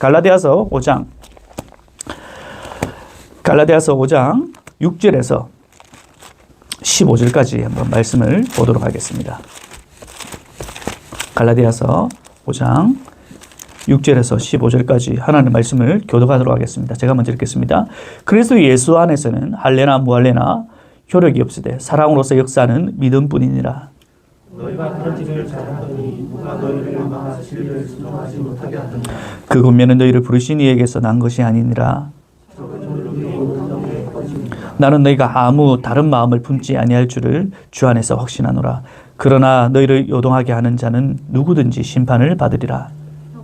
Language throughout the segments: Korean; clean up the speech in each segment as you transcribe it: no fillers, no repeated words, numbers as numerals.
갈라디아서 5장 6절에서 15절까지 한번 말씀을 보도록 하겠습니다. 갈라디아서 5장 6절에서 15절까지 하나님의 말씀을 교독하도록 하겠습니다. 제가 먼저 읽겠습니다. 그리스도 예수 안에서는 할례나 무할례나 효력이 없으되 사랑으로서 역사하는 믿음뿐이니라. 너희가 그러지를 잘하더니 누가 너희를 망하사 진리를 순종하지 못하게 하더냐. 그 군면은 너희를 부르신 이에게서 난 것이 아니니라. 나는 너희가 아무 다른 마음을 품지 아니할 줄을 주 안에서 확신하노라. 그러나 너희를 요동하게 하는 자는 누구든지 심판을 받으리라.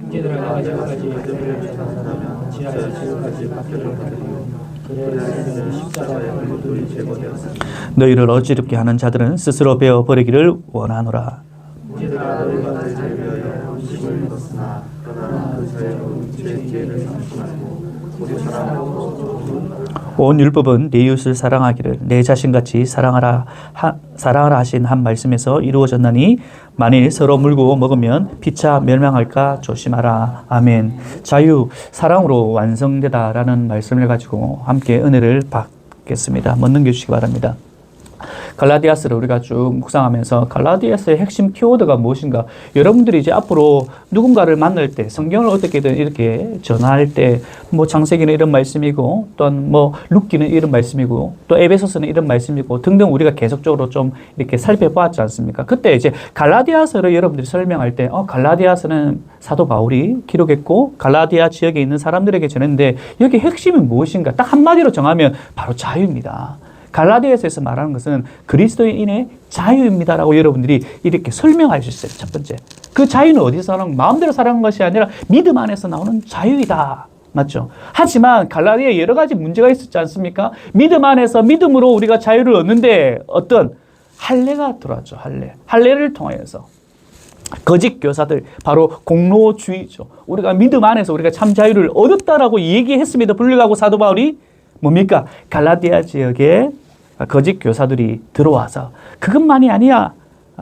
형제들아 아직까지 너희를 전하면 지하에서 지금까지 박해를 받으리요. 그래서 십자가에 걸림돌이 제거되었으니 너희를 어지럽게 하는 자들은 스스로 베어 버리기를 원하노라. 형제들아 너희가 너희를 위하여 음식을 입었으나 그러나 그 죄로 죄 기회를 삼심하고 우리 사랑하고 온 율법은 내 이웃을 사랑하기를 내 자신같이 사랑하라 하신 한 말씀에서 이루어졌나니 만일 서로 물고 먹으면 피차 멸망할까 조심하라. 아멘. 자유, 사랑으로 완성되다라는 말씀을 가지고 함께 은혜를 받겠습니다. 한번 넘겨주시기 바랍니다. 갈라디아서를 우리가 쭉 묵상하면서 갈라디아서의 핵심 키워드가 무엇인가? 여러분들이 이제 앞으로 누군가를 만날 때 성경을 어떻게든 이렇게 전할 때 뭐 창세기는 이런 말씀이고 또한 뭐 룻기는 이런 말씀이고 또 에베소서는 이런 말씀이고 등등 우리가 계속적으로 좀 이렇게 살펴보았지 않습니까? 그때 이제 갈라디아서를 여러분들이 설명할 때 갈라디아서는 사도 바울이 기록했고 갈라디아 지역에 있는 사람들에게 전했는데 여기 핵심이 무엇인가? 딱 한마디로 정하면 바로 자유입니다. 갈라디아서에서 말하는 것은 그리스도인의 자유입니다라고 여러분들이 이렇게 설명할 수 있어요. 첫 번째. 그 자유는 어디서 나오는 마음대로 살아가는 것이 아니라 믿음 안에서 나오는 자유이다. 맞죠? 하지만 갈라디아에 여러 가지 문제가 있었지 않습니까? 믿음 안에서 믿음으로 우리가 자유를 얻는데 어떤 할례가 들어왔죠. 할례를 통하여서 거짓 교사들, 바로 공로주의죠. 우리가 믿음 안에서 우리가 참 자유를 얻었다라고 얘기했음에도 불구하고 사도 바울이 뭡니까? 갈라디아 지역에 거짓 교사들이 들어와서 그것만이 아니야.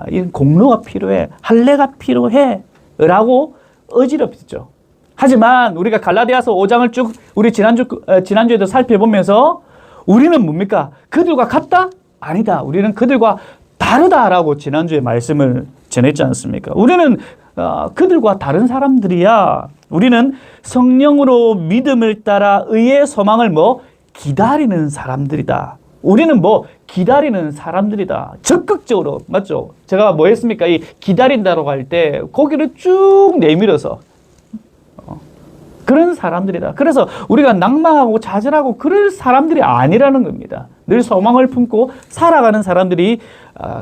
이 공로가 필요해. 할례가 필요해. 라고 어지럽히죠. 하지만 우리가 갈라디아서 5장을 쭉 우리 지난주에도 살펴보면서 우리는 뭡니까? 그들과 같다? 아니다. 우리는 그들과 다르다라고 지난주에 말씀을 전했지 않습니까? 우리는 그들과 다른 사람들이야. 우리는 성령으로 믿음을 따라 의의 소망을 기다리는 사람들이다. 우리는 기다리는 사람들이다. 적극적으로, 맞죠? 제가 뭐 했습니까? 이 기다린다고 할 때 고개를 쭉 내밀어서 그런 사람들이다. 그래서 우리가 낭망하고 좌절하고 그럴 사람들이 아니라는 겁니다. 늘 소망을 품고 살아가는 사람들이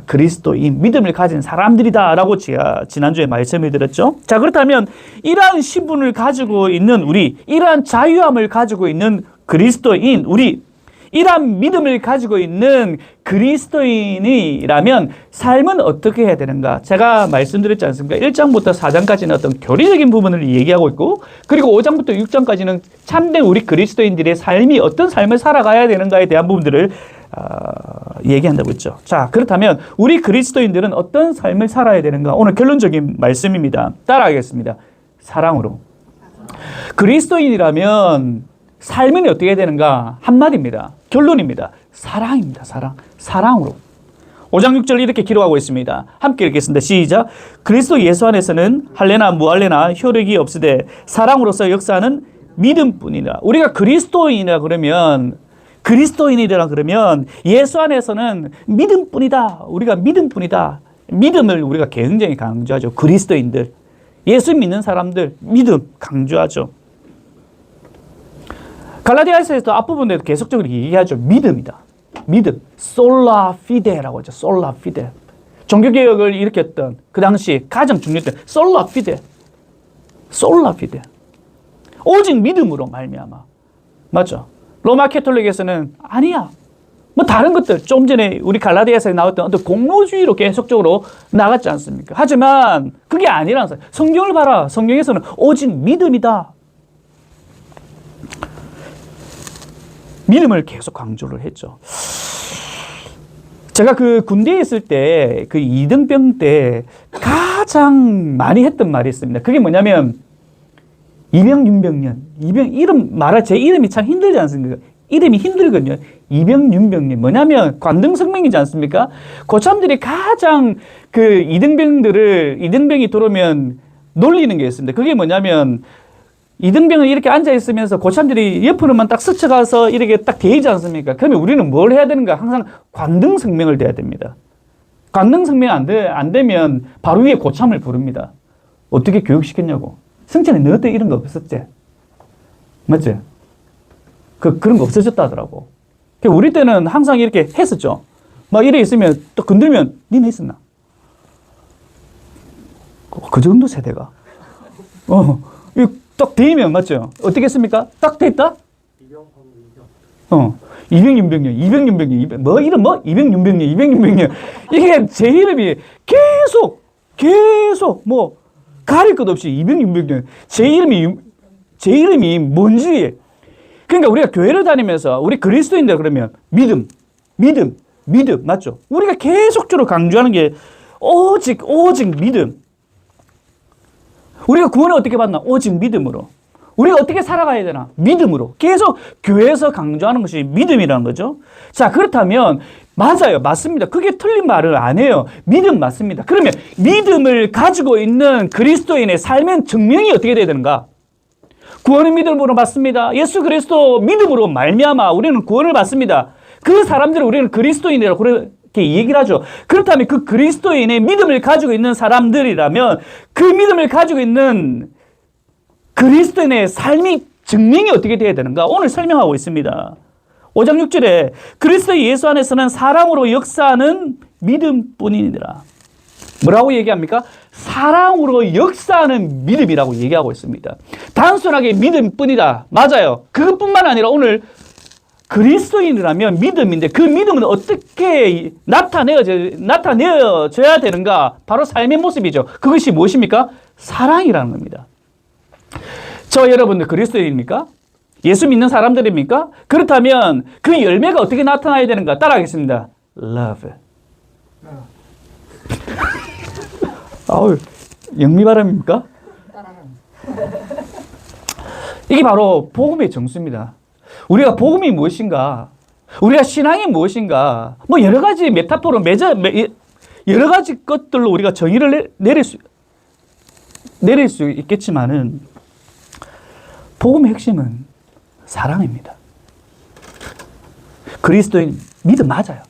그리스도인 믿음을 가진 사람들이다 라고 제가 지난주에 말씀을 드렸죠. 자, 그렇다면 이러한 신분을 가지고 있는 우리, 이러한 자유함을 가지고 있는 그리스도인 우리, 이러한 믿음을 가지고 있는 그리스도인이라면 삶은 어떻게 해야 되는가? 제가 말씀드렸지 않습니까? 1장부터 4장까지는 어떤 교리적인 부분을 얘기하고 있고, 그리고 5장부터 6장까지는 참된 우리 그리스도인들의 삶이 어떤 삶을 살아가야 되는가에 대한 부분들을 얘기한다고 했죠. 자, 그렇다면 우리 그리스도인들은 어떤 삶을 살아야 되는가? 오늘 결론적인 말씀입니다. 따라하겠습니다. 사랑으로. 그리스도인이라면 삶은 어떻게 해야 되는가? 한마디입니다. 결론입니다. 사랑입니다. 사랑으로. 5장 6절 이렇게 기록하고 있습니다. 함께 읽겠습니다. 시작. 그리스도 예수 안에서는 할례나 무할례나 효력이 없으되 사랑으로서 역사하는 믿음뿐이라. 우리가 그리스도인이라 그러면 예수 안에서는 믿음뿐이다. 우리가 믿음뿐이다. 믿음을 우리가 굉장히 강조하죠. 그리스도인들, 예수 믿는 사람들 믿음 강조하죠. 갈라디아서에서 앞부분에도 계속적으로 얘기하죠. 믿음이다. 믿음. 솔라 피데라고 하죠. 솔라 피데. 종교개혁을 일으켰던 그 당시 가장 중요했던 솔라 피데. 오직 믿음으로 말미암아. 맞죠? 로마 캐톨릭에서는 아니야. 다른 것들 좀 전에 우리 갈라디아서에 나왔던 어떤 공로주의로 계속적으로 나갔지 않습니까? 하지만 그게 아니라는 거예요. 성경을 봐라. 성경에서는 오직 믿음이다. 믿음을 계속 강조를 했죠. 제가 그 군대에 있을 때, 그 2등병 때 가장 많이 했던 말이 있습니다. 그게 뭐냐면, 이병윤병년. 이름 말할 제 이름이 참 힘들지 않습니까? 이름이 힘들거든요. 이병윤병년. 뭐냐면 관등성명이지 않습니까? 고참들이 가장 그 이등병이 들어오면 놀리는 게 있습니다. 그게 뭐냐면 이등병은 이렇게 앉아있으면서 고참들이 옆으로만 딱 스쳐가서 이렇게 딱 대이지 않습니까? 그러면 우리는 뭘 해야 되는가? 항상 관등성명을 대야 됩니다. 관등성명 안 되면 바로 위에 고참을 부릅니다. 어떻게 교육시켰냐고. 성찬이 너 때 이런 거 없었지? 맞지? 그런 거 없어졌다 하더라고. 우리 때는 항상 이렇게 했었죠. 막 이래 있으면 또 건들면 니네 있었나? 그 정도 세대가. 딱 대이면 맞죠? 어떻게 했습니까? 딱 됐다? 이병윤병년. 이병윤병년. 이게 제 이름이 계속 뭐 가릴 것 없이 이병윤병년. 제 이름이 뭔지. 그러니까 우리가 교회를 다니면서 우리 그리스도인들 그러면 믿음 맞죠? 우리가 계속적으로 강조하는 게 오직 믿음. 우리가 구원을 어떻게 받나? 오직 믿음으로. 우리가 어떻게 살아가야 되나? 믿음으로. 계속 교회에서 강조하는 것이 믿음이라는 거죠. 자, 그렇다면 맞아요. 맞습니다. 그게 틀린 말을 안 해요. 믿음 맞습니다. 그러면 믿음을 가지고 있는 그리스도인의 삶의 증명이 어떻게 돼야 되는가? 구원은 믿음으로 받습니다. 예수 그리스도 믿음으로 말미암아 우리는 구원을 받습니다. 그 사람들을 우리는 그리스도인이라고 그렇게 얘기를 하죠. 그렇다면 그 그리스도인의 믿음을 가지고 있는 사람들이라면 그 믿음을 가지고 있는 그리스도인의 삶이 증명이 어떻게 돼야 되는가? 오늘 설명하고 있습니다. 5장 6절에 그리스도 예수 안에서는 사랑으로 역사하는 믿음뿐이니라. 뭐라고 얘기합니까? 사랑으로 역사하는 믿음이라고 얘기하고 있습니다. 단순하게 믿음뿐이다. 맞아요. 그것뿐만 아니라 오늘 그리스도인이라면 믿음인데 그 믿음은 어떻게 나타내어져야 되는가? 바로 삶의 모습이죠. 그것이 무엇입니까? 사랑이라는 겁니다. 저 여러분들 그리스도인입니까? 예수 믿는 사람들입니까? 그렇다면 그 열매가 어떻게 나타나야 되는가? 따라하겠습니다. Love. 아우, 영미 발음입니까? 이게 바로 복음의 정수입니다. 우리가 복음이 무엇인가? 우리가 신앙이 무엇인가? 뭐 여러 가지 메타포로 여러 가지 것들로 우리가 정의를 내릴 수 있겠지만은 복음의 핵심은 사랑입니다. 그리스도인 믿음 맞아요.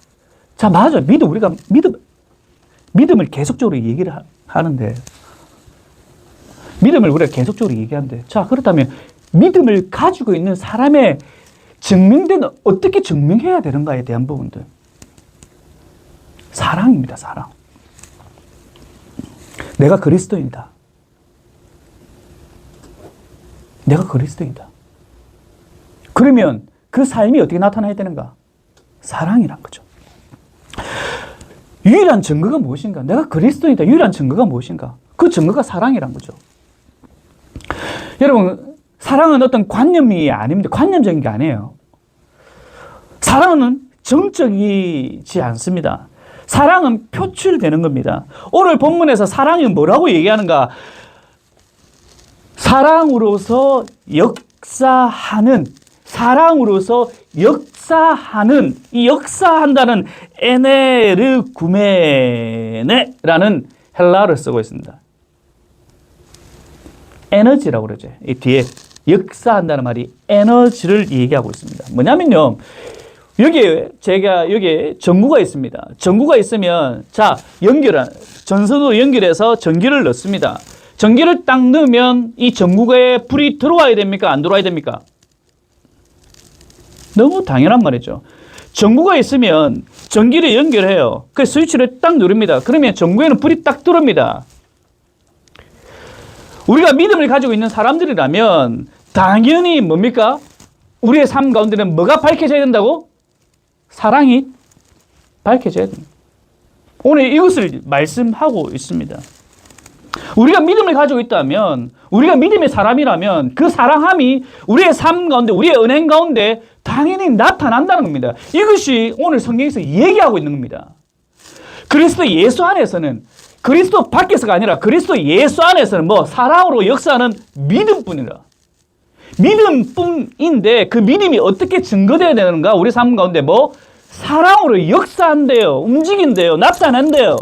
자, 맞아요. 믿음을 계속적으로 얘기를 하는데 믿음을 우리가 계속적으로 얘기하는데 자, 그렇다면 믿음을 가지고 있는 사람의 어떻게 증명해야 되는가에 대한 부분들. 사랑입니다. 사랑. 내가 그리스도인이다. 내가 그리스도인이다. 그러면 그 삶이 어떻게 나타나야 되는가? 사랑이란 거죠. 유일한 증거가 무엇인가? 내가 그리스도인이다. 유일한 증거가 무엇인가? 그 증거가 사랑이란 거죠. 여러분, 사랑은 어떤 관념이 아닙니다. 관념적인 게 아니에요. 사랑은 정적이지 않습니다. 사랑은 표출되는 겁니다. 오늘 본문에서 사랑이 뭐라고 얘기하는가? 사랑으로서 역사하는 이 역사한다는 에네르구메네라는 헬라어를 쓰고 있습니다. 에너지라고 그러죠. 이 뒤에 역사한다는 말이 에너지를 얘기하고 있습니다. 뭐냐면요. 여기에 전구가 있습니다. 전구가 있으면 전선으로 연결해서 전기를 넣습니다. 전기를 딱 넣으면 이 전구에 불이 들어와야 됩니까? 안 들어와야 됩니까? 너무 당연한 말이죠. 전구가 있으면 전기를 연결해요. 그 스위치를 딱 누릅니다. 그러면 전구에는 불이 딱 들어옵니다. 우리가 믿음을 가지고 있는 사람들이라면 당연히 뭡니까? 우리의 삶 가운데는 뭐가 밝혀져야 된다고? 사랑이 밝혀져야 됩니다. 오늘 이것을 말씀하고 있습니다. 우리가 믿음을 가지고 있다면, 우리가 믿음의 사람이라면 그 사랑함이 우리의 삶 가운데, 우리의 은행 가운데 당연히 나타난다는 겁니다. 이것이 오늘 성경에서 얘기하고 있는 겁니다. 그리스도 예수 안에서는, 그리스도 밖에서가 아니라 그리스도 예수 안에서는 사랑으로 역사하는 믿음뿐이라. 믿음뿐인데 그 믿음이 어떻게 증거되어야 되는가? 우리 삶 가운데 뭐? 사랑으로 역사한대요. 움직인대요. 나타난대요.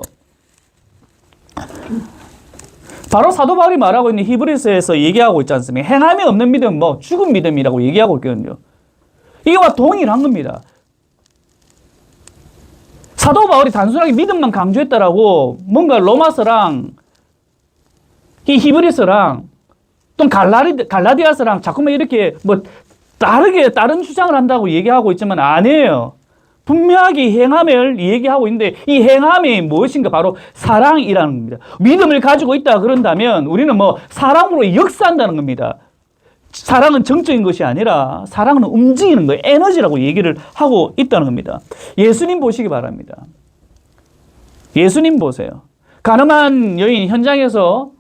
바로 사도 바울이 말하고 있는 히브리서에서 얘기하고 있지 않습니까? 행함이 없는 믿음은 뭐 죽은 믿음이라고 얘기하고 있거든요. 이거와 동일한 겁니다. 사도 바울이 단순하게 믿음만 강조했다라고 뭔가 로마서랑 이 히브리서랑 또 갈라디아서랑 자꾸만 이렇게 뭐 다른 주장을 한다고 얘기하고 있지만 아니에요. 분명하게 행함을 얘기하고 있는데 이 행함이 무엇인가? 바로 사랑이라는 겁니다. 믿음을 가지고 있다 그런다면 우리는 뭐 사랑으로 역사한다는 겁니다. 사랑은 정적인 것이 아니라 사랑은 움직이는 거예요. 에너지라고 얘기를 하고 있다는 겁니다. 예수님 보시기 바랍니다. 예수님 보세요. 가늠한 여인 현장에서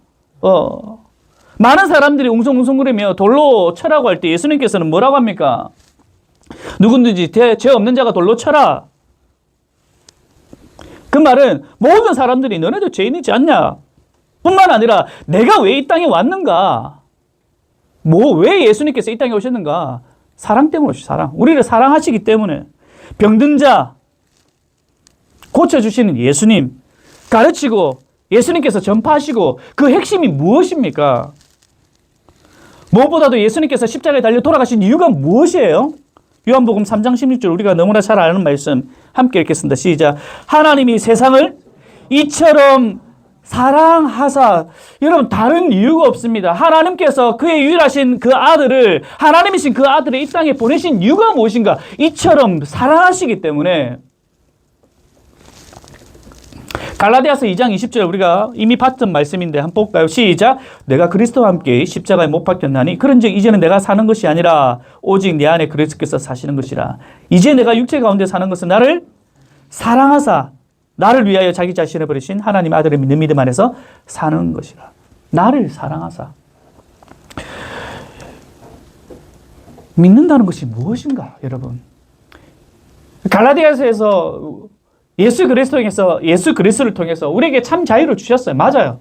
많은 사람들이 웅성웅성거리며 돌로 쳐라고 할 때 예수님께서는 뭐라고 합니까? 누구든지 죄 없는 자가 돌로 쳐라. 그 말은 모든 사람들이 너네도 죄인이지 않냐? 뿐만 아니라 내가 왜 이 땅에 왔는가? 왜 예수님께서 이 땅에 오셨는가? 사랑 때문에 오셨어요. 사랑. 우리를 사랑하시기 때문에. 병든 자 고쳐주시는 예수님 가르치고 예수님께서 전파하시고 그 핵심이 무엇입니까? 무엇보다도 예수님께서 십자가에 달려 돌아가신 이유가 무엇이에요? 요한복음 3장 16절 우리가 너무나 잘 아는 말씀 함께 읽겠습니다. 시작. 하나님이 세상을 이처럼 사랑하사. 여러분 다른 이유가 없습니다. 하나님께서 그의 유일하신 그 아들을 하나님이신 그 아들을 이 땅에 보내신 이유가 무엇인가? 이처럼 사랑하시기 때문에. 갈라디아서 2장 20절 우리가 이미 봤던 말씀인데 한번 볼까요? 시작. 내가 그리스도와 함께 십자가에 못 박혔나니 그런즉 이제는 내가 사는 것이 아니라 오직 내 안에 그리스도께서 사시는 것이라. 이제 내가 육체 가운데 사는 것은 나를 사랑하사 나를 위하여 자기 자신을 버리신 하나님 아들의 믿는 믿음 안에서 사는 것이라. 나를 사랑하사. 믿는다는 것이 무엇인가, 여러분? 갈라디아서에서 예수 그리스도를 통해서 우리에게 참 자유를 주셨어요. 맞아요.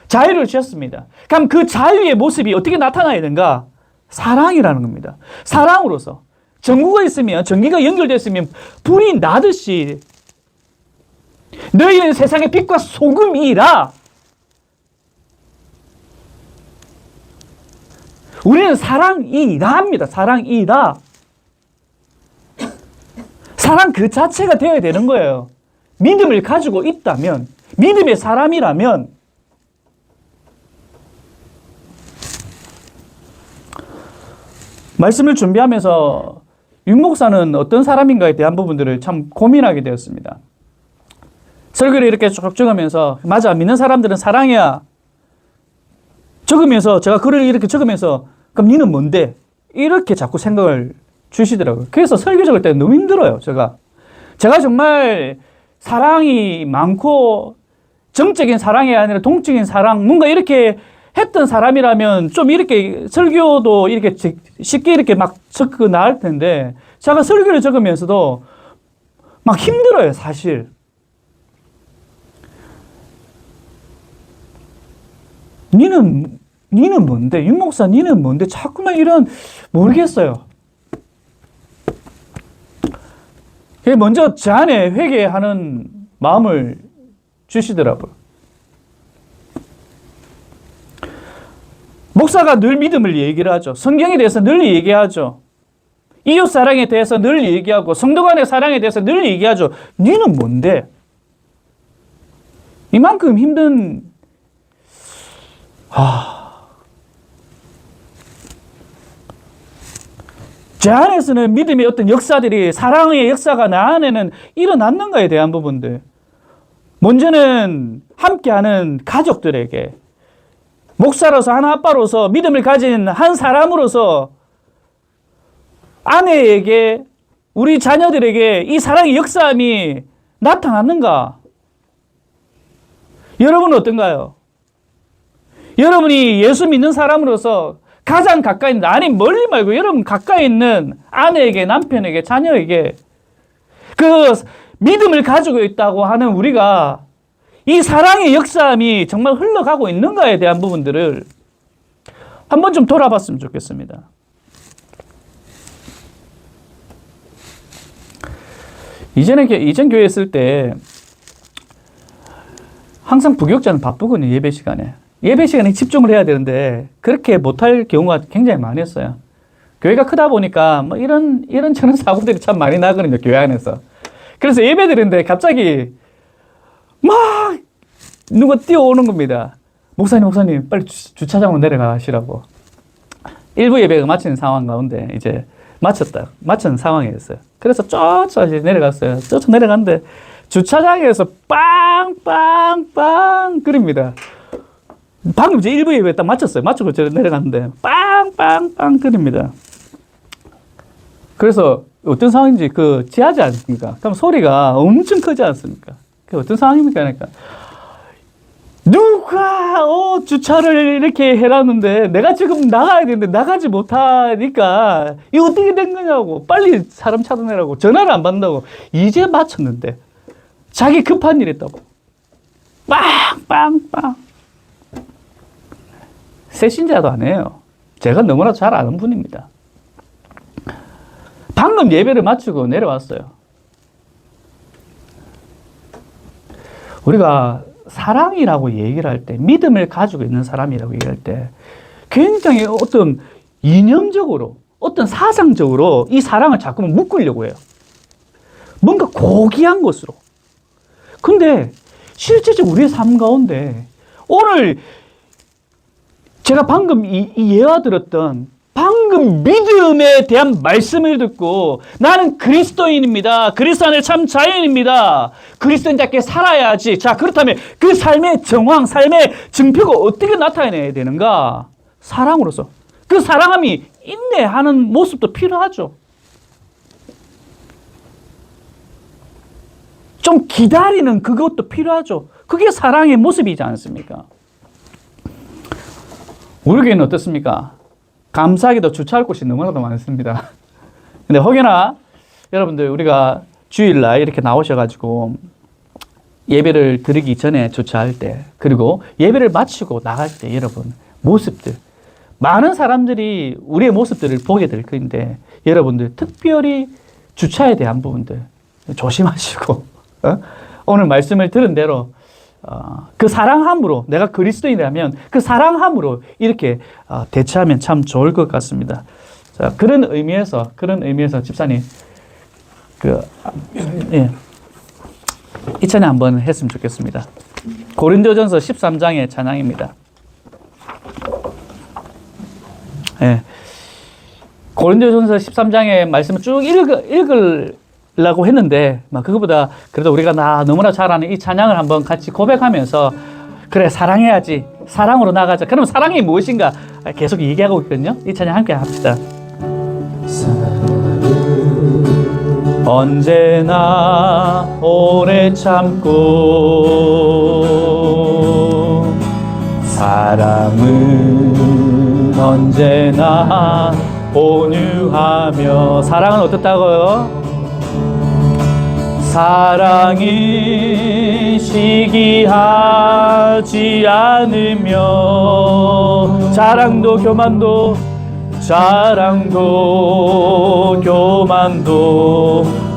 자유를 주셨습니다. 그럼 그 자유의 모습이 어떻게 나타나야 되는가? 사랑이라는 겁니다. 사랑으로서. 전구가 있으면, 전기가 연결됐으면 불이 나듯이 너희는 세상의 빛과 소금이라. 우리는 사랑이라 합니다. 사랑이라. 사랑 그 자체가 되어야 되는 거예요. 믿음을 가지고 있다면, 믿음의 사람이라면, 말씀을 준비하면서 윤 목사는 어떤 사람인가에 대한 부분들을 참 고민하게 되었습니다. 설교를 이렇게 쭉 적으면서 맞아, 믿는 사람들은 사랑이야. 적으면서 제가 글을 이렇게 적으면서 그럼 니는 뭔데? 이렇게 자꾸 생각을 주시더라고요. 그래서 설교 적을 때 너무 힘들어요. 제가 정말 사랑이 많고 정적인 사랑이 아니라 동적인 사랑 뭔가 이렇게 했던 사람이라면 좀 이렇게 설교도 이렇게 쉽게 이렇게 막 적고 나을 텐데 제가 설교를 적으면서도 막 힘들어요, 사실. 니는 뭔데? 윤 목사 니는 뭔데? 자꾸만 이런 모르겠어요. 먼저 제 안에 회개하는 마음을 주시더라고요. 목사가 늘 믿음을 얘기를 하죠. 성경에 대해서 늘 얘기하죠. 이웃 사랑에 대해서 늘 얘기하고 성도 간의 사랑에 대해서 늘 얘기하죠. 니는 뭔데? 이만큼 힘든 제 안에서는 믿음의 어떤 역사들이 사랑의 역사가 나 안에는 일어났는가에 대한 부분들. 먼저는 함께하는 가족들에게 목사로서 한 아빠로서 믿음을 가진 한 사람으로서 아내에게 우리 자녀들에게 이 사랑의 역사함이 나타났는가? 여러분은 어떤가요? 여러분이 예수 믿는 사람으로서 가장 가까이 있는, 아니 멀리 말고 여러분 가까이 있는 아내에게, 남편에게, 자녀에게 그 믿음을 가지고 있다고 하는 우리가 이 사랑의 역사함이 정말 흘러가고 있는가에 대한 부분들을 한 번 좀 돌아봤으면 좋겠습니다. 이전 교회 있을 때 항상 부교육자는 바쁘거든요. 예배 시간에. 예배 시간에 집중을 해야 되는데 그렇게 못할 경우가 굉장히 많았어요. 교회가 크다 보니까 뭐 이런 저런 사고들이 참 많이 나거든요. 교회 안에서. 그래서 예배 드리는데 갑자기 막 누가 뛰어오는 겁니다. 목사님 빨리 주차장으로 내려가시라고. 일부 예배가 마치는 상황 가운데 이제 마친 상황이었어요. 그래서 쫓아 이제 내려갔어요. 쫓아 내려갔는데 주차장에서 빵빵빵 그립니다. 방금 이제 일부 예배 딱 마쳤어요. 마치고 저 내려갔는데 빵빵빵 그립니다. 그래서 어떤 상황인지 지하지 않습니까? 그럼 소리가 엄청 크지 않습니까? 그 어떤 상황입니까? 그러니까 누가 주차를 이렇게 해놨는데 내가 지금 나가야 되는데 나가지 못하니까 이거 어떻게 된 거냐고, 빨리 사람 찾아내라고, 전화를 안 받는다고. 이제 마쳤는데 자기 급한 일 했다고 빵빵빵. 새신자도 아니에요. 제가 너무나 잘 아는 분입니다. 방금 예배를 마치고 내려왔어요. 우리가 사랑이라고 얘기를 할 때, 믿음을 가지고 있는 사람이라고 얘기할 때 굉장히 어떤 이념적으로, 어떤 사상적으로 이 사랑을 자꾸만 묶으려고 해요. 뭔가 고귀한 것으로. 근데 실제적으로 우리의 삶 가운데 오늘 제가 방금 이 예화 들었던 방금 믿음에 대한 말씀을 듣고 나는 그리스도인입니다. 그리스도 안에 참 자연입니다. 그리스도인답게 살아야지. 자, 그렇다면 그 삶의 정황, 삶의 증표가 어떻게 나타내야 되는가? 사랑으로서. 그 사랑함이 인내하는 모습도 필요하죠. 좀 기다리는 그것도 필요하죠. 그게 사랑의 모습이지 않습니까? 우리 교회는 어떻습니까? 감사하게도 주차할 곳이 너무나도 많습니다. 근데 혹여나 여러분들 우리가 주일날 이렇게 나오셔가지고 예배를 드리기 전에 주차할 때, 그리고 예배를 마치고 나갈 때 여러분 모습들, 많은 사람들이 우리의 모습들을 보게 될 건데 여러분들 특별히 주차에 대한 부분들 조심하시고 오늘 말씀을 들은 대로 그 사랑함으로, 내가 그리스도인이라면 그 사랑함으로 이렇게 대처하면 참 좋을 것 같습니다. 자, 그런 의미에서 집사님 이 찬양 한번 했으면 좋겠습니다. 고린도전서 13장의 찬양입니다. 예. 고린도전서 13장의 말씀을 쭉 읽으려고 했는데 그거보다 그래도 우리가 너무나 잘 아는 이 찬양을 한번 같이 고백하면서 그래, 사랑해야지, 사랑으로 나가자. 그럼 사랑이 무엇인가 계속 얘기하고 있거든요. 이 찬양 함께 합시다. 언제나 오래 참고 사랑은 언제나 온유하며. 사랑은 어떻다고요? 사랑은 시기하지 않으며 자랑도 교만도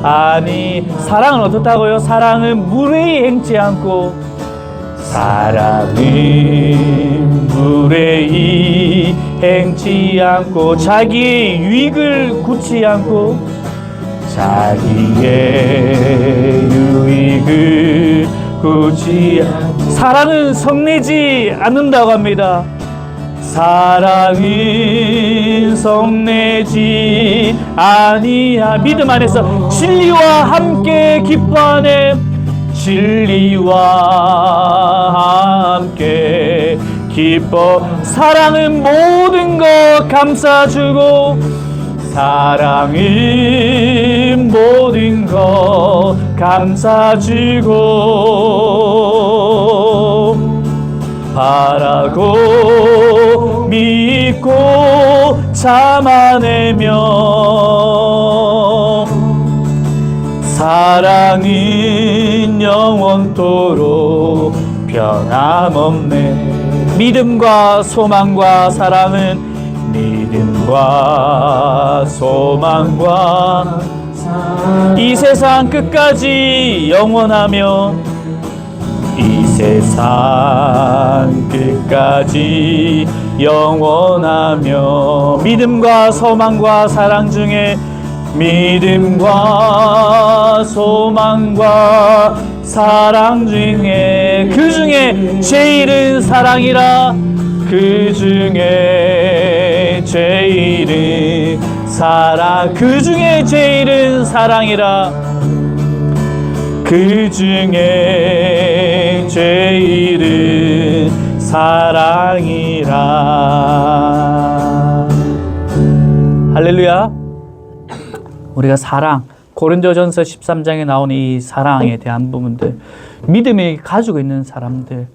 아니. 사랑은 어떻다고요? 사랑은 무례히 행치 않고, 사랑은 무례히 행치 않고, 자기의 유익을 굳지 않고, 자기의 유익을 굳지 않고. 사랑은 성내지 않는다고 합니다. 사랑은 성내지 아니하. 믿음 안에서 진리와 함께 기뻐하네. 진리와 함께 기뻐. 사랑은 모든 것 감싸주고, 사랑은 모든 것 감싸주고, 바라고 믿고 참아내며, 사랑은 영원토록 변함없네. 믿음과 소망과 사랑은 믿음과 소망과 이 세상 끝까지 영원하며 이 세상 끝까지 영원하며 믿음과 소망과 사랑 중에 믿음과 소망과 사랑 중에 그 중에 제일은 사랑이라 그 중에 제일은 사랑 그 중에 제일은 사랑이라 그 중에 제일은 사랑이라. 할렐루야. 우리가 사랑, 고린도전서 13장에 나오는 이 사랑에 대한 부분들, 믿음이 가지고 있는 사람들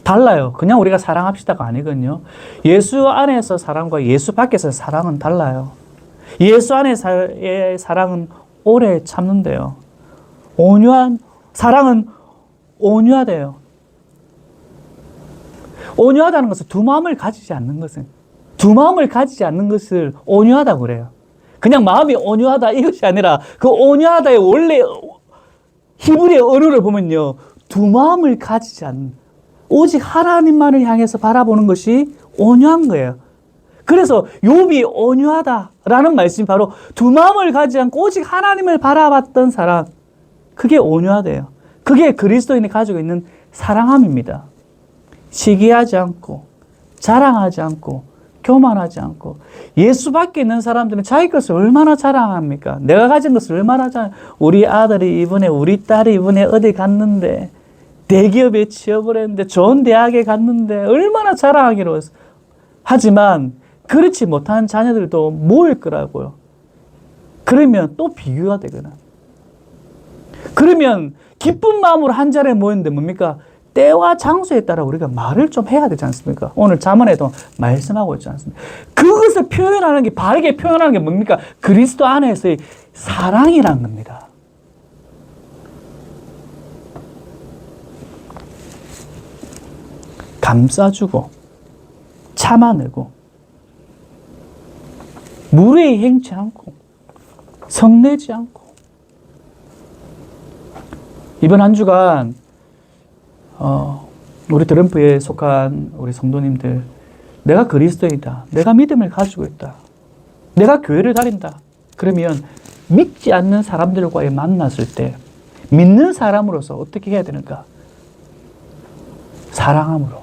달라요. 그냥 우리가 사랑합시다가 아니거든요. 예수 안에서 사랑과 예수 밖에서 사랑은 달라요. 예수 안에서의 사랑은 오래 참는데요. 사랑은 온유하대요. 온유하다는 것은 두 마음을 가지지 않는 것을 온유하다고 그래요. 그냥 마음이 온유하다 이것이 아니라 그 온유하다의 원래 히브리어 언어를 보면요. 두 마음을 가지지 않는 오직 하나님만을 향해서 바라보는 것이 온유한 거예요. 그래서 욥이 온유하다라는 말씀이 바로 두 마음을 가지지 않고 오직 하나님을 바라봤던 사람, 그게 온유하대요. 그게 그리스도인이 가지고 있는 사랑함입니다. 시기하지 않고 자랑하지 않고 교만하지 않고. 예수 밖에 있는 사람들은 자기 것을 얼마나 자랑합니까? 내가 가진 것을 얼마나 우리 아들이 이번에, 우리 딸이 이번에 어디 갔는데, 대기업에 취업을 했는데, 좋은 대학에 갔는데 얼마나 자랑하기로 했어. 하지만 그렇지 못한 자녀들도 모일 거라고요. 그러면 또 비교가 되거나, 그러면 기쁜 마음으로 한 자리에 모였는데 뭡니까? 때와 장소에 따라 우리가 말을 좀 해야 되지 않습니까? 오늘 잠언에도 말씀하고 있지 않습니까? 그것을 표현하는 게, 바르게 표현하는 게 뭡니까? 그리스도 안에서의 사랑이라는 겁니다. 감싸주고 참아내고 무례히 행치 않고 성내지 않고. 이번 한 주간 우리 드럼프에 속한 우리 성도님들, 내가 그리스도이다, 내가 믿음을 가지고 있다, 내가 교회를 다닌다, 그러면 믿지 않는 사람들과의 만났을 때 믿는 사람으로서 어떻게 해야 되는가? 사랑함으로.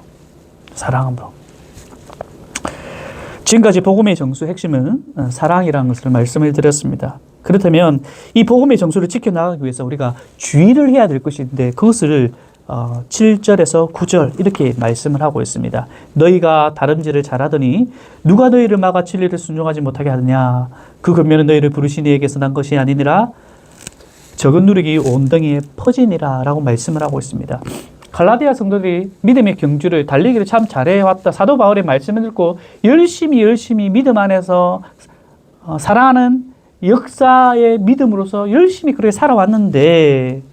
지금까지 복음의 정수 핵심은 사랑이라는 것을 말씀을 드렸습니다. 그렇다면 이 복음의 정수를 지켜나가기 위해서 우리가 주의를 해야 될 것이 있는데, 그것을 7절에서 9절 이렇게 말씀을 하고 있습니다. 너희가 다름질을 잘하더니 누가 너희를 막아 진리를 순종하지 못하게 하느냐? 그 권면은 너희를 부르신 이에게서 난 것이 아니니라. 적은 누룩이 온덩이에 퍼지니라 라고 말씀을 하고 있습니다. 갈라디아 성도들이 믿음의 경주를, 달리기를 참 잘해왔다. 사도 바울의 말씀을 듣고 열심히 믿음 안에서 살아가는 역사의 믿음으로서 열심히 그렇게 살아왔는데,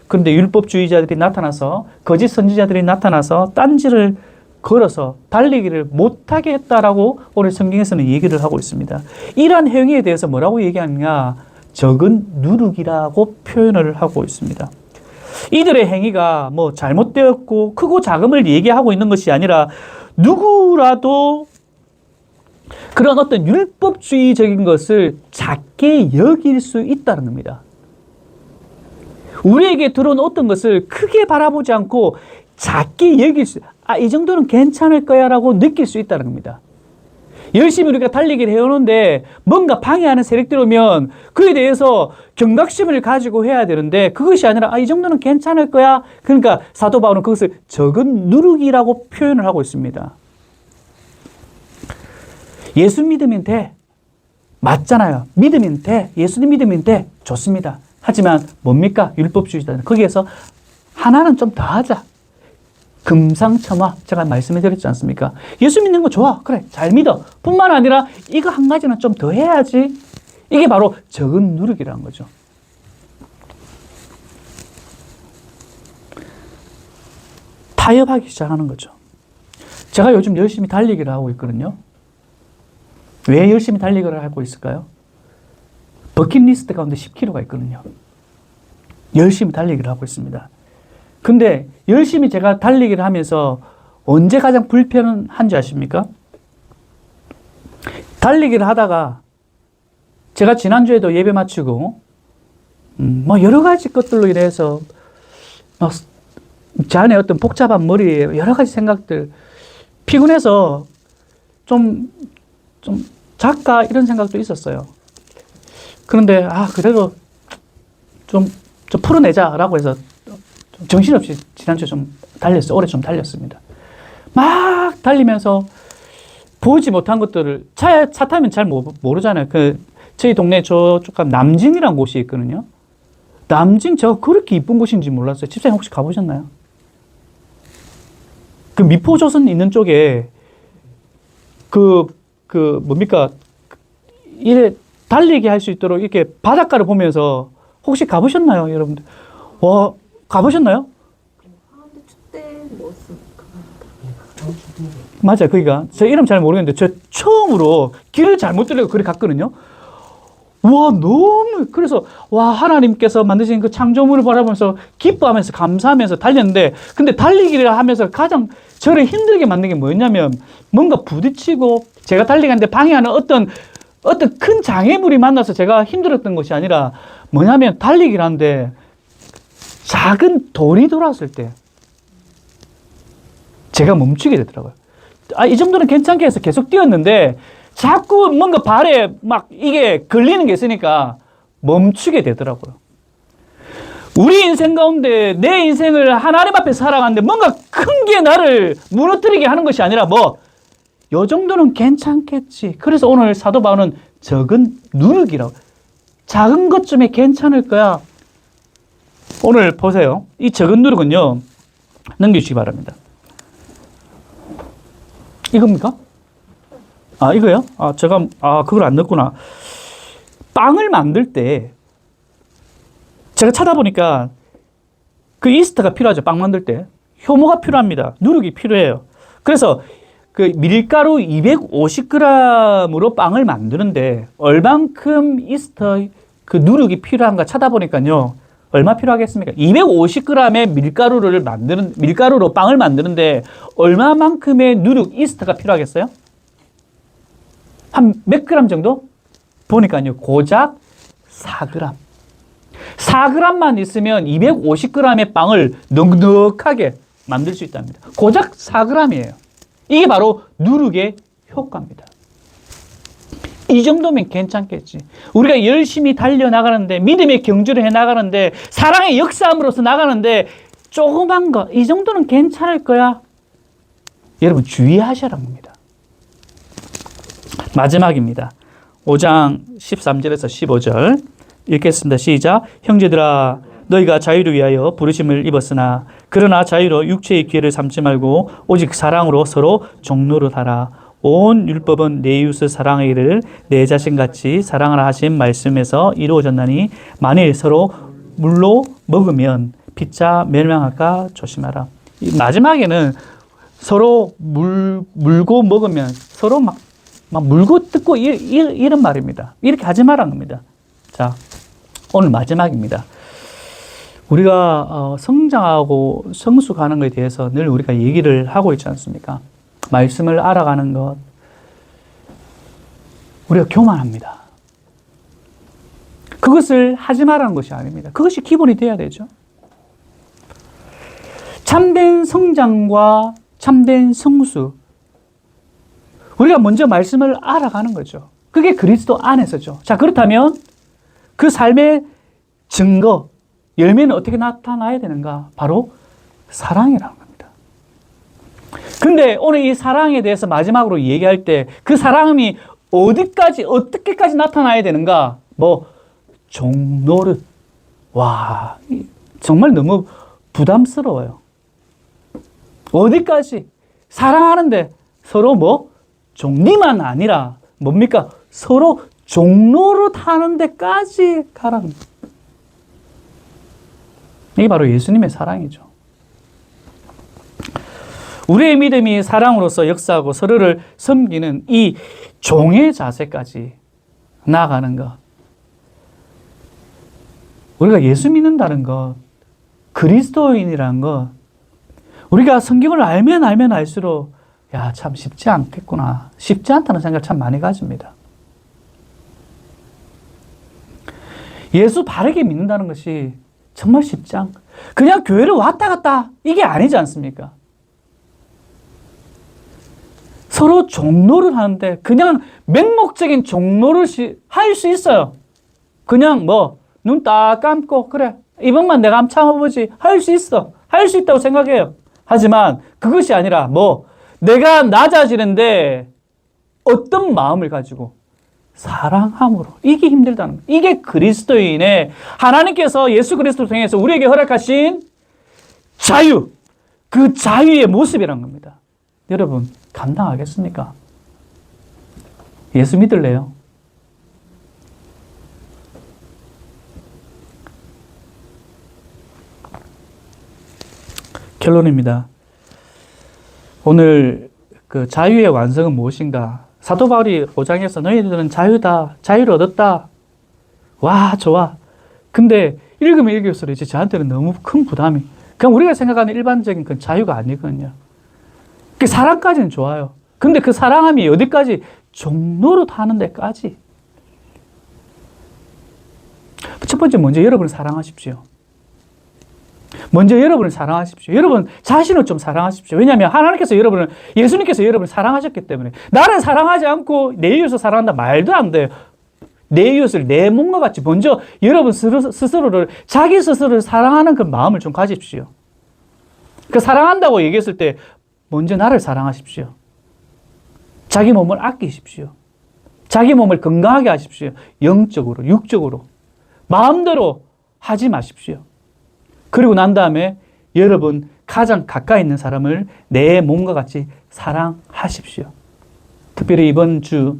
그런데 율법주의자들이 나타나서, 거짓 선지자들이 나타나서 딴지를 걸어서 달리기를 못하게 했다라고 오늘 성경에서는 얘기를 하고 있습니다. 이러한 행위에 대해서 뭐라고 얘기하느냐? 적은 누룩이라고 표현을 하고 있습니다. 이들의 행위가 뭐 잘못되었고 크고 작음을 얘기하고 있는 것이 아니라, 누구라도 그런 어떤 율법주의적인 것을 작게 여길 수 있다는 겁니다. 우리에게 들어온 어떤 것을 크게 바라보지 않고 작게 여길 수, 이 정도는 괜찮을 거야 라고 느낄 수 있다는 겁니다. 열심히 우리가 달리기를 해오는데 뭔가 방해하는 세력들이 오면 그에 대해서 경각심을 가지고 해야 되는데, 그것이 아니라 이 정도는 괜찮을 거야. 그러니까 사도 바울은 그것을 적은 누룩이라고 표현을 하고 있습니다. 예수 믿으면 돼. 맞잖아요. 믿으면 돼. 예수님 믿으면 돼. 좋습니다. 하지만 뭡니까? 율법주의자는 거기에서 하나는 좀 더 하자. 금상첨화, 제가 말씀해 드렸지 않습니까? 예수 믿는 거 좋아. 그래, 잘 믿어. 뿐만 아니라 이거 한 가지는 좀 더 해야지. 이게 바로 적은 누룩이라는 거죠. 타협하기 시작하는 거죠. 제가 요즘 열심히 달리기를 하고 있거든요. 왜 열심히 달리기를 하고 있을까요? 버킷리스트 가운데 10km가 있거든요. 열심히 달리기를 하고 있습니다. 근데 열심히 제가 달리기를 하면서 언제 가장 불편한지 아십니까? 달리기를 하다가 제가 지난주에도 예배 마치고 뭐 여러 가지 것들로 인해서 막 제 안에 어떤 복잡한 머리에 여러 가지 생각들 피곤해서 좀 잘까 이런 생각도 있었어요. 그런데 그래도 좀 풀어내자라고 해서 좀 정신없이 지난주에 좀 달렸어요. 올해 좀 달렸습니다. 막 달리면서 보지 못한 것들을 차 타면 잘 모르잖아요. 저희 동네 저쪽 가면 남진이라는 곳이 있거든요. 남진 제가 그렇게 이쁜 곳인지 몰랐어요. 집사님 혹시 가보셨나요? 그 미포조선 있는 쪽에 뭡니까? 이래 달리기 할 수 있도록 이렇게 바닷가를 보면서 혹시 가보셨나요, 여러분들? 와, 가보셨나요? 근데 춥대 뭐였을까? 맞아요, 거기가. 제 이름 잘 모르겠는데, 저 처음으로 길을 잘못 들려고 그리 갔거든요. 와, 너무, 그래서, 와, 하나님께서 만드신 그 창조물을 바라보면서 기뻐하면서 감사하면서 달렸는데, 근데 달리기를 하면서 가장 저를 힘들게 만든 게 뭐였냐면, 뭔가 부딪히고, 제가 달리가는데 방해하는 어떤 큰 장애물이 만나서 제가 힘들었던 것이 아니라, 뭐냐면, 달리기를 하는데, 작은 돌이 돌아왔을 때, 제가 멈추게 되더라고요. 이 정도는 괜찮게 해서 계속 뛰었는데, 자꾸 뭔가 발에 막 이게 걸리는 게 있으니까 멈추게 되더라고요. 우리 인생 가운데 내 인생을 하나님 앞에 살아가는데 뭔가 큰 게 나를 무너뜨리게 하는 것이 아니라 요 정도는 괜찮겠지. 그래서 오늘 사도 바울은 적은 누룩이라고. 작은 것쯤에 괜찮을 거야. 오늘 보세요. 이 적은 누룩은요. 넘겨주시기 바랍니다. 이겁니까? 이거요? 제가, 그걸 안 넣었구나. 빵을 만들 때, 제가 찾아보니까 그 이스트가 필요하죠. 빵 만들 때. 효모가 필요합니다. 누룩이 필요해요. 그래서 그 밀가루 250g으로 빵을 만드는데, 얼만큼 이스트 그 누룩이 필요한가 찾아보니까요. 얼마 필요하겠습니까? 250g의 밀가루로 빵을 만드는데, 얼마만큼의 누룩 이스트가 필요하겠어요? 한 몇 그램 정도? 보니까요, 고작 4g. 4g만 있으면 250g의 빵을 넉넉하게 만들 수 있답니다. 고작 4g이에요. 이게 바로 누룩의 효과입니다. 이 정도면 괜찮겠지. 우리가 열심히 달려나가는데, 믿음의 경주를 해나가는데, 사랑의 역사함으로써 나가는데, 조그만 거, 이 정도는 괜찮을 거야. 여러분, 주의하셔라는 겁니다. 마지막입니다. 5장 13절에서 15절 읽겠습니다. 시작. 형제들아 너희가 자유를 위하여 부르심을 입었으나 그러나 자유로 육체의 기회를 삼지 말고 오직 사랑으로 서로 종노릇하라. 온 율법은 내 이웃을 사랑하기를 내 자신같이 사랑하라 하신 말씀에서 이루어졌나니 만일 서로 물로 먹으면 피차 멸망할까 조심하라. 마지막에는 서로 물고 먹으면 서로 막 물고 뜯고 이런 말입니다. 이렇게 하지 말라는 겁니다. 자, 오늘 마지막입니다. 우리가 성장하고 성숙하는 것에 대해서 늘 우리가 얘기를 하고 있지 않습니까? 말씀을 알아가는 것. 우리가 교만합니다. 그것을 하지 말라는 것이 아닙니다. 그것이 기본이 돼야 되죠. 참된 성장과 참된 성수. 우리가 먼저 말씀을 알아가는 거죠. 그게 그리스도 안에서죠. 자, 그렇다면 그 삶의 증거, 열매는 어떻게 나타나야 되는가? 바로 사랑이라는 겁니다. 근데 오늘 이 사랑에 대해서 마지막으로 얘기할 때 그 사랑이 어디까지, 어떻게까지 나타나야 되는가? 종노릇. 와, 정말 너무 부담스러워요. 어디까지? 사랑하는데 서로 종리만 아니라 뭡니까? 서로 종로로 타는 데까지 가라는 거예요. 이게 바로 예수님의 사랑이죠. 우리의 믿음이 사랑으로서 역사하고 서로를 섬기는 이 종의 자세까지 나아가는 것. 우리가 예수 믿는다는 것, 그리스도인이라는 것, 우리가 성경을 알면 알수록 야, 참 쉽지 않겠구나. 쉽지 않다는 생각을 참 많이 가집니다. 예수 바르게 믿는다는 것이 정말 쉽지 않고 그냥 교회를 왔다 갔다 이게 아니지 않습니까? 서로 종로를 하는데 그냥 맹목적인 종로를 할 수 있어요. 그냥 뭐 눈 딱 감고 그래 이번만 내가 한번 참아보지 할 수 있어. 할 수 있다고 생각해요. 하지만 그것이 아니라 뭐 내가 낮아지는데 어떤 마음을 가지고 사랑함으로 이게 힘들다는 거예요. 이게 그리스도인의 하나님께서 예수 그리스도를 통해서 우리에게 허락하신 자유, 그 자유의 모습이란 겁니다. 여러분 감당하겠습니까? 예수 믿을래요? 결론입니다. 오늘 그 자유의 완성은 무엇인가? 사도 바울이 5장에서 너희들은 자유다, 자유를 얻었다. 와, 좋아. 근데 읽으면 읽을수록 이제 저한테는 너무 큰 부담이. 그냥 우리가 생각하는 일반적인 그 자유가 아니거든요. 그 사랑까지는 좋아요. 근데 그 사랑함이 어디까지? 종로로 타는 데까지. 첫 번째 먼저 여러분을 사랑하십시오. 먼저 여러분을 사랑하십시오. 여러분 자신을 좀 사랑하십시오. 왜냐하면 하나님께서 여러분을, 예수님께서 여러분을 사랑하셨기 때문에. 나를 사랑하지 않고 내 이웃을 사랑한다 말도 안 돼요. 내 이웃을 내 몸과 같이 먼저 여러분 스스로를, 자기 스스로를 사랑하는 그 마음을 좀 가집시오. 그 사랑한다고 얘기했을 때 먼저 나를 사랑하십시오. 자기 몸을 아끼십시오. 자기 몸을 건강하게 하십시오. 영적으로, 육적으로. 마음대로 하지 마십시오. 그리고 난 다음에 여러분 가장 가까이 있는 사람을 내 몸과 같이 사랑하십시오. 특별히 이번 주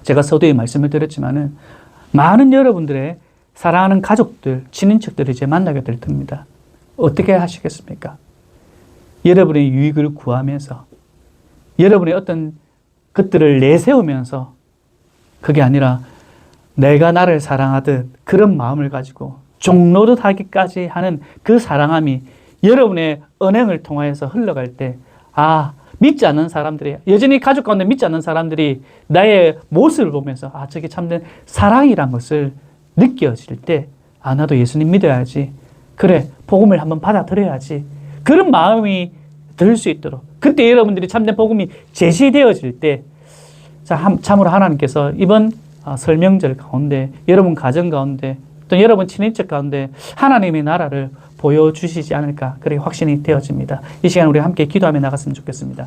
제가 서두에 말씀을 드렸지만은 많은 여러분들의 사랑하는 가족들, 친인척들을 이제 만나게 될 겁니다. 어떻게 하시겠습니까? 여러분의 유익을 구하면서 여러분의 어떤 것들을 내세우면서 그게 아니라 내가 나를 사랑하듯 그런 마음을 가지고 종로를 하기까지 하는 그 사랑함이 여러분의 언행을 통하여서 흘러갈 때, 아, 믿지 않는 사람들이, 여전히 가족 가운데 믿지 않는 사람들이 나의 모습을 보면서, 아, 저게 참된 사랑이란 것을 느껴질 때, 아, 나도 예수님 믿어야지. 그래, 복음을 한번 받아들여야지. 그런 마음이 들 수 있도록. 그때 여러분들이 참된 복음이 제시되어질 때, 자, 참으로 하나님께서 이번 설명절 가운데, 여러분 가정 가운데, 또 여러분 친인척 가운데 하나님의 나라를 보여주시지 않을까, 그렇게 확신이 되어집니다. 이 시간 우리 함께 기도하며 나갔으면 좋겠습니다.